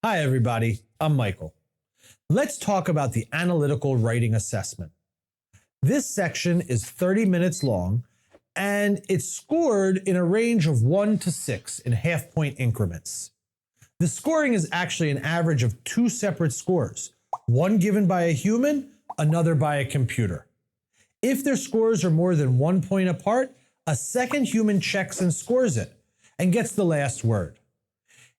Hi everybody, I'm Michael. Let's talk about the Analytical Writing Assessment. This section is 30 minutes long and it's scored in a range of 1 to 6 in half-point increments. The scoring is actually an average of 2 separate scores, one given by a human, another by a computer. If their scores are more than 1 point apart, a second human checks and scores it and gets the last word.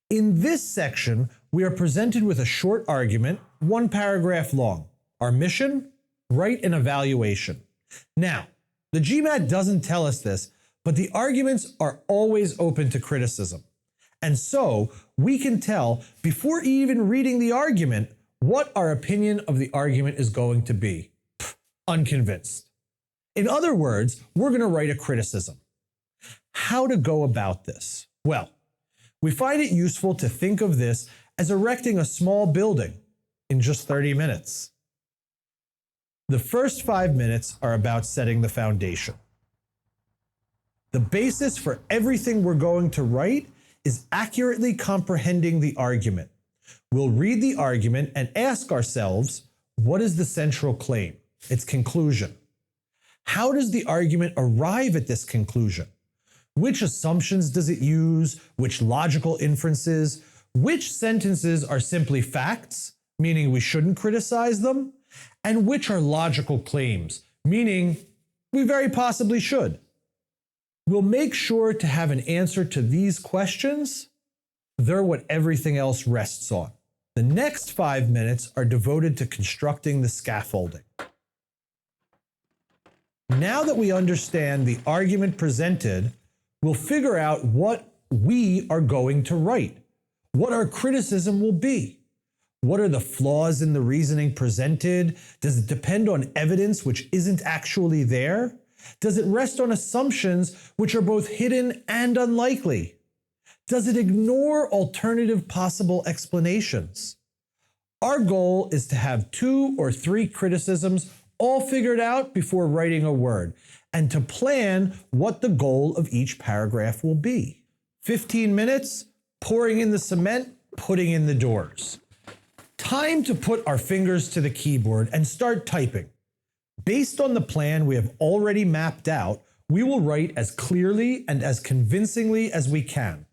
In this section, we are presented with a short argument, 1 paragraph long. Our mission? Write an evaluation. Now, the GMAT doesn't tell us this, but the arguments are always open to criticism. And so, we can tell, before even reading the argument, what our opinion of the argument is going to be. Unconvinced. In other words, we're going to write a criticism. How to go about this? Well, we find it useful to think of this as erecting a small building in just 30 minutes. The first 5 minutes are about setting the foundation. The basis for everything we're going to write is accurately comprehending the argument. We'll read the argument and ask ourselves, what is the central claim, its conclusion? How does the argument arrive at this conclusion? Which assumptions does it use? Which logical inferences? Which sentences are simply facts, meaning we shouldn't criticize them? And which are logical claims, meaning we very possibly should? We'll make sure to have an answer to these questions. They're what everything else rests on. The next 5 minutes are devoted to constructing the scaffolding. Now that we understand the argument presented, we'll figure out what we are going to write, what our criticism will be. What are the flaws in the reasoning presented? Does it depend on evidence which isn't actually there? Does it rest on assumptions which are both hidden and unlikely? Does it ignore alternative possible explanations? Our goal is to have 2 or 3 criticisms all figured out before writing a word, and to plan what the goal of each paragraph will be. 15 minutes, pouring in the cement, putting in the doors. Time to put our fingers to the keyboard and start typing. Based on the plan we have already mapped out, we will write as clearly and as convincingly as we can.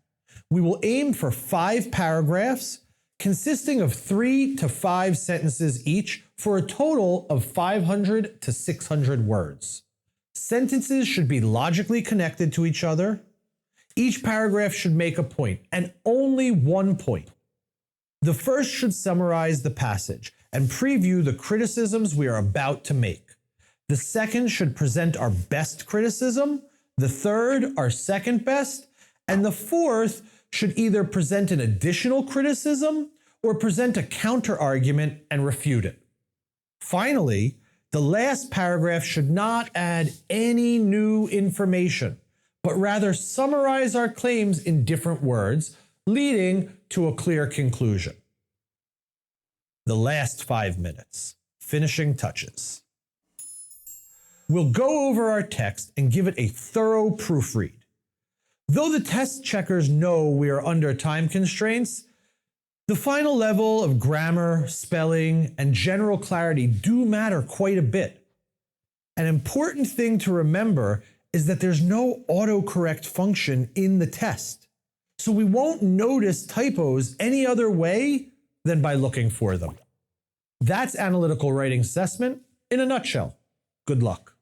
We will aim for 5 paragraphs consisting of 3 to 5 sentences each for a total of 500 to 600 words. Sentences should be logically connected to each other. Each paragraph should make a point, and only 1 point. The first should summarize the passage and preview the criticisms we are about to make. The second should present our best criticism, the third our second best, and the fourth should either present an additional criticism or present a counter-argument and refute it. Finally, the last paragraph should not add any new information, but rather summarize our claims in different words, leading to a clear conclusion. The last 5 minutes, finishing touches. We'll go over our text and give it a thorough proofread. Though the test checkers know we are under time constraints, the final level of grammar, spelling, and general clarity do matter quite a bit. An important thing to remember is that there's no autocorrect function in the test, so we won't notice typos any other way than by looking for them. That's Analytical Writing Assessment in a nutshell. Good luck.